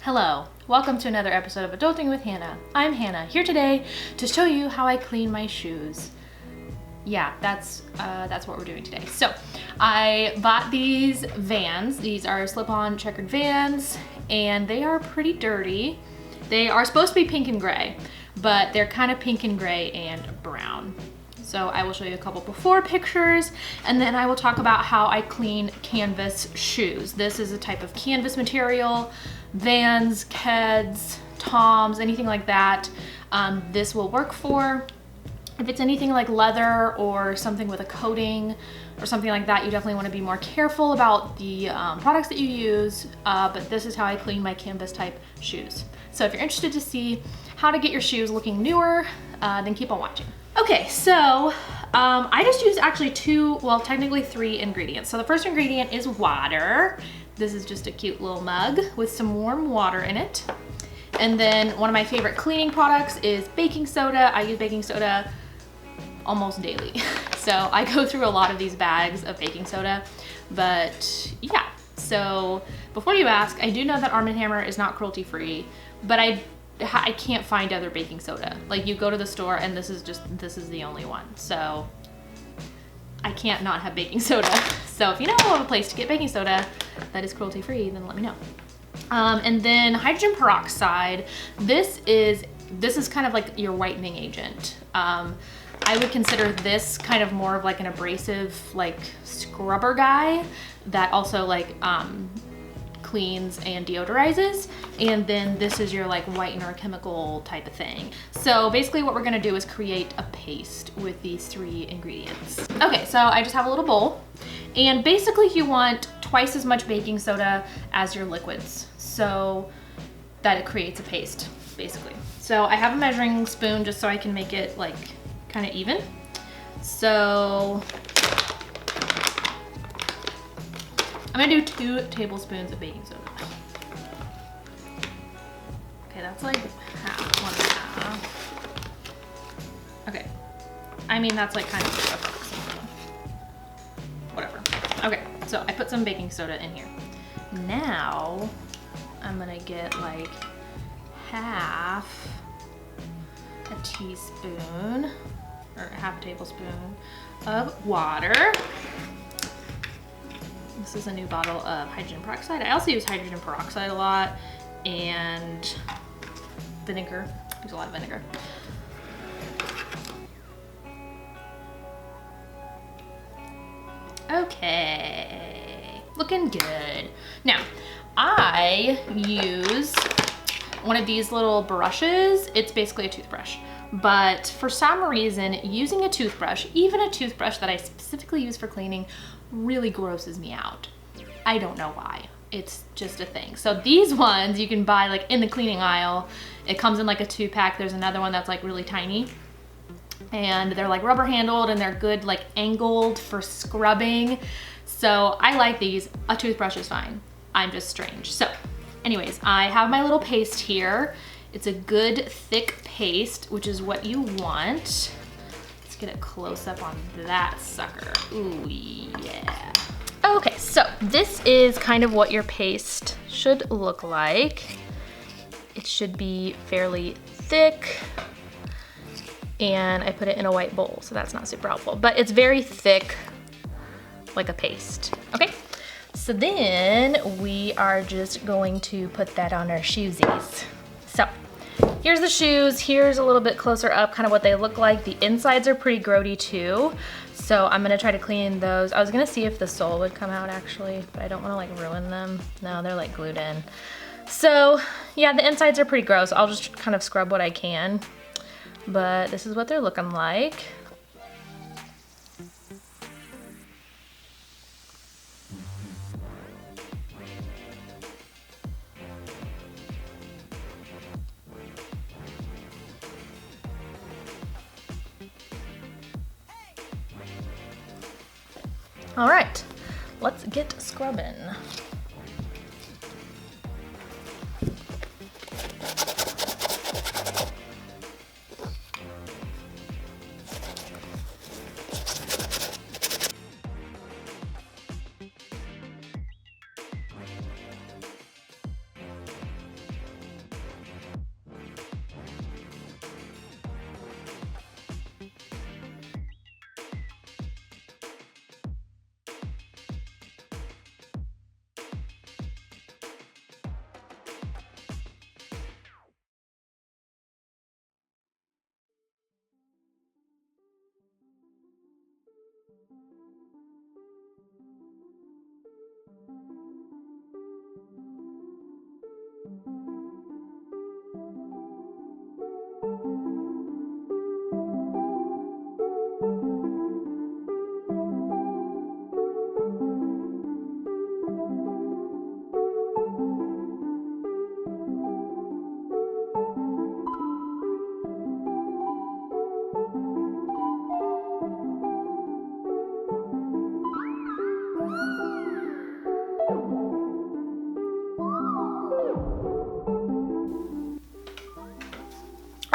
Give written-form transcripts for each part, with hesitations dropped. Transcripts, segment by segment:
Hello, welcome to another episode of Adulting with Hannah. I'm Hannah, here today to show you how I clean my shoes. Yeah, that's what we're doing today. So, I bought these Vans. These are slip-on checkered Vans, and they are pretty dirty. They are supposed to be pink and gray, but they're kind of pink and gray and brown. So I will show you a couple before pictures, and then I will talk about how I clean canvas shoes. This is a type of canvas material. Vans, keds, Toms, anything like that, this will work for. If it's anything like leather or something with a coating or something like that, you definitely want to be more careful about the products that you use, but this is how I clean my canvas type shoes. So if you're interested to see how to get your shoes looking newer, then keep on watching. Okay, so I just used actually technically three ingredients. So the first ingredient is water. This is just a cute little mug with some warm water in it. And then one of my favorite cleaning products is baking soda. I use baking soda almost daily. So I go through a lot of these bags of baking soda, but yeah. So before you ask, I do know that Arm & Hammer is not cruelty free, but I can't find other baking soda. Like, you go to the store and this is the only one. So I can't not have baking soda. So if you know of a place to get baking soda that is cruelty free, then let me know. And then hydrogen peroxide. This is kind of like your whitening agent. I would consider this kind of more of like an abrasive, like scrubber guy that also like cleans and deodorizes. And then this is your like whitener chemical type of thing. So basically what we're gonna do is create a paste with these three ingredients. Okay, so I just have a little bowl, and basically you want twice as much baking soda as your liquids so that it creates a paste, basically. So I have a measuring spoon just so I can make it like kind of even. So I'm gonna do 2 tablespoons of baking soda. Okay, that's like one and a half. Okay, I mean that's like kind of approximate. Whatever. Okay, so I put some baking soda in here. Now I'm gonna get like half a teaspoon or half a tablespoon of water. This is a new bottle of hydrogen peroxide. I also use hydrogen peroxide a lot, and vinegar. I use a lot of vinegar. Okay, looking good. Now, I use one of these little brushes. It's basically a toothbrush, but for some reason, using a toothbrush, even a toothbrush that I specifically use for cleaning, really grosses me out. I don't know why. It's just a thing. So these ones you can buy like in the cleaning aisle. It comes in like a 2-pack. There's another one that's like really tiny, and they're like rubber handled and they're good like angled for scrubbing. So I like these. A toothbrush is fine. I'm just strange. So anyways, I have my little paste here. It's a good thick paste, which is what you want. Let's get a close up on that sucker. Ooh, yeah. Okay, so this is kind of what your paste should look like. It should be fairly thick, and I put it in a white bowl, so that's not super helpful, but it's very thick, like a paste. Okay, so then we are just going to put that on our shoesies. So here's the shoes. Here's a little bit closer up kind of what they look like. The insides are pretty grody too, so I'm gonna try to clean those. I was gonna see if the sole would come out actually, but I don't wanna like ruin them. No, they're like glued in. So yeah, the insides are pretty gross. I'll just kind of scrub what I can, but this is what they're looking like. All right, let's get scrubbing.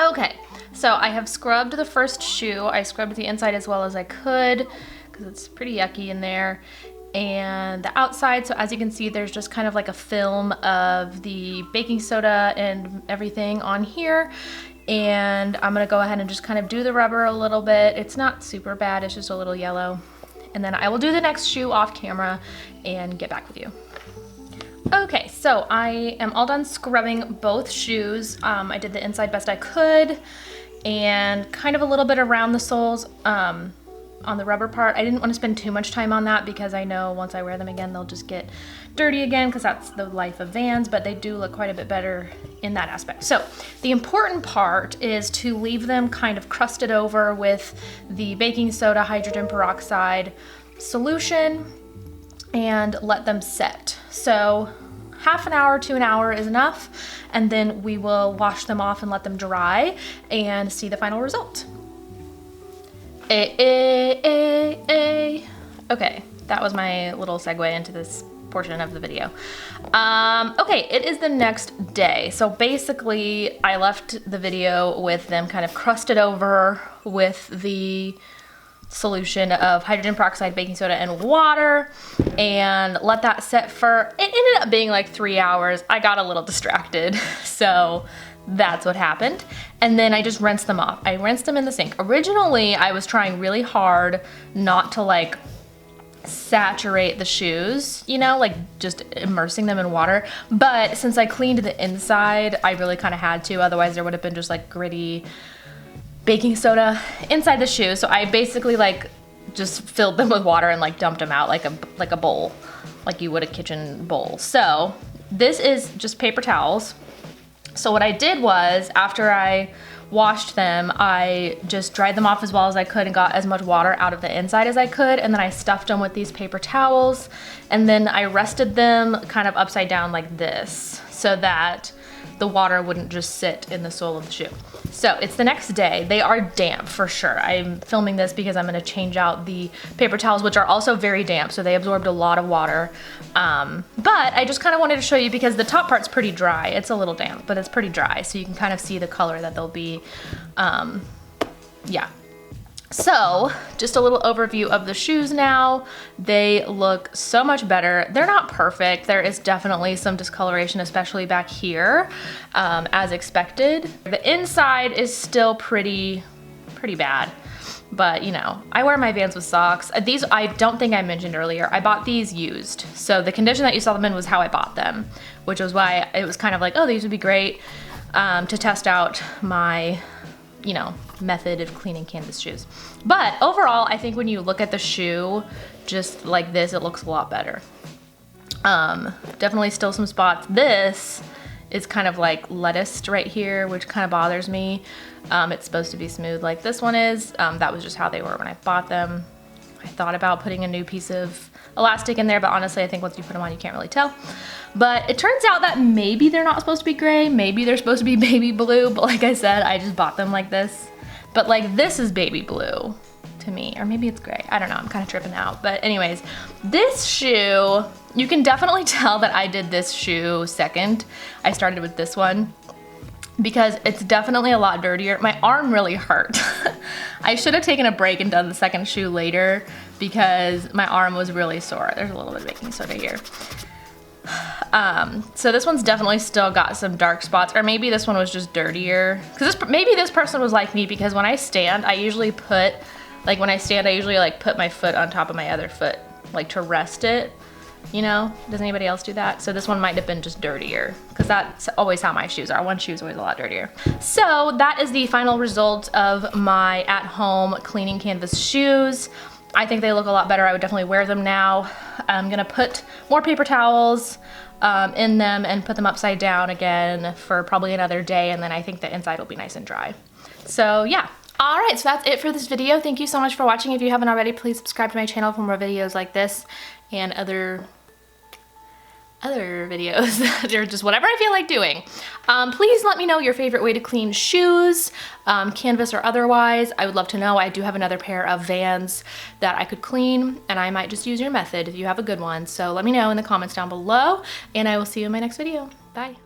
Okay, so I have scrubbed the first shoe. I scrubbed the inside as well as I could because it's pretty yucky in there. And the outside, so as you can see, there's just kind of like a film of the baking soda and everything on here. And I'm gonna go ahead and just kind of do the rubber a little bit. It's not super bad, it's just a little yellow. And then I will do the next shoe off camera and get back with you. Okay, so I am all done scrubbing both shoes. I did the inside best I could and kind of a little bit around the soles on the rubber part. I didn't want to spend too much time on that because I know once I wear them again, they'll just get dirty again because that's the life of Vans, but they do look quite a bit better in that aspect. So the important part is to leave them kind of crusted over with the baking soda hydrogen peroxide solution and let them set. So half an hour to an hour is enough, and then we will wash them off and let them dry and see the final result. Okay, that was my little segue into this portion of the video. Okay, it is the next day. So basically I left the video with them kind of crusted over with the solution of hydrogen peroxide, baking soda, and water, and let that set for, it ended up being like 3 hours. I got a little distracted, so that's what happened. And then I just rinsed them off. I rinsed them in the sink. Originally, I was trying really hard not to like saturate the shoes, you know, like just immersing them in water. But since I cleaned the inside, I really kind of had to, otherwise there would have been just like gritty baking soda inside the shoe. So I basically like just filled them with water and like dumped them out like a bowl, like you would a kitchen bowl. So this is just paper towels. So what I did was, after I washed them, I just dried them off as well as I could and got as much water out of the inside as I could, and then I stuffed them with these paper towels, and then I rested them kind of upside down like this so that the water wouldn't just sit in the sole of the shoe. So it's the next day. They are damp for sure. I'm filming this because I'm gonna change out the paper towels, which are also very damp, so they absorbed a lot of water. But I just kind of wanted to show you because the top part's pretty dry. It's a little damp, but it's pretty dry, so you can kind of see the color that they'll be, yeah. So just a little overview of the shoes now. They look so much better. They're not perfect. There is definitely some discoloration, especially back here, as expected. The inside is still pretty bad, but you know, I wear my Vans with socks. These, I don't think I mentioned earlier, I bought these used. So the condition that you saw them in was how I bought them, which was why it was kind of like, oh, these would be great to test out my, you know, method of cleaning canvas shoes. But overall, I think when you look at the shoe just like this, it looks a lot better. Definitely still some spots. This is kind of like lettuced right here, which kind of bothers me. It's supposed to be smooth like this one is. That was just how they were when I bought them. I thought about putting a new piece of elastic in there, but honestly, I think once you put them on, you can't really tell. But it turns out that maybe they're not supposed to be gray, maybe they're supposed to be baby blue, but like I said, I just bought them like this. But like this is baby blue to me, or maybe it's gray. I don't know, I'm kind of tripping out. But anyways, this shoe, you can definitely tell that I did this shoe second. I started with this one because it's definitely a lot dirtier. My arm really hurt. I should have taken a break and done the second shoe later because my arm was really sore. There's a little bit of baking soda here. So this one's definitely still got some dark spots, or maybe this one was just dirtier. Because maybe this person was like me, because when I stand, I usually put, like when I stand, I usually like put my foot on top of my other foot, like to rest it, you know? Does anybody else do that? So this one might have been just dirtier, because that's always how my shoes are. One shoe's always a lot dirtier. So that is the final result of my at-home cleaning canvas shoes. I think they look a lot better. I would definitely wear them now. I'm gonna put more paper towels in them and put them upside down again for probably another day, and then I think the inside will be nice and dry. So yeah. All right, so that's it for this video. Thank you so much for watching. If you haven't already, please subscribe to my channel for more videos like this and other videos. They're just whatever I feel like doing. Please let me know your favorite way to clean shoes, canvas or otherwise. I would love to know. I do have another pair of Vans that I could clean, and I might just use your method if you have a good one. So let me know in the comments down below, and I will see you in my next video. Bye.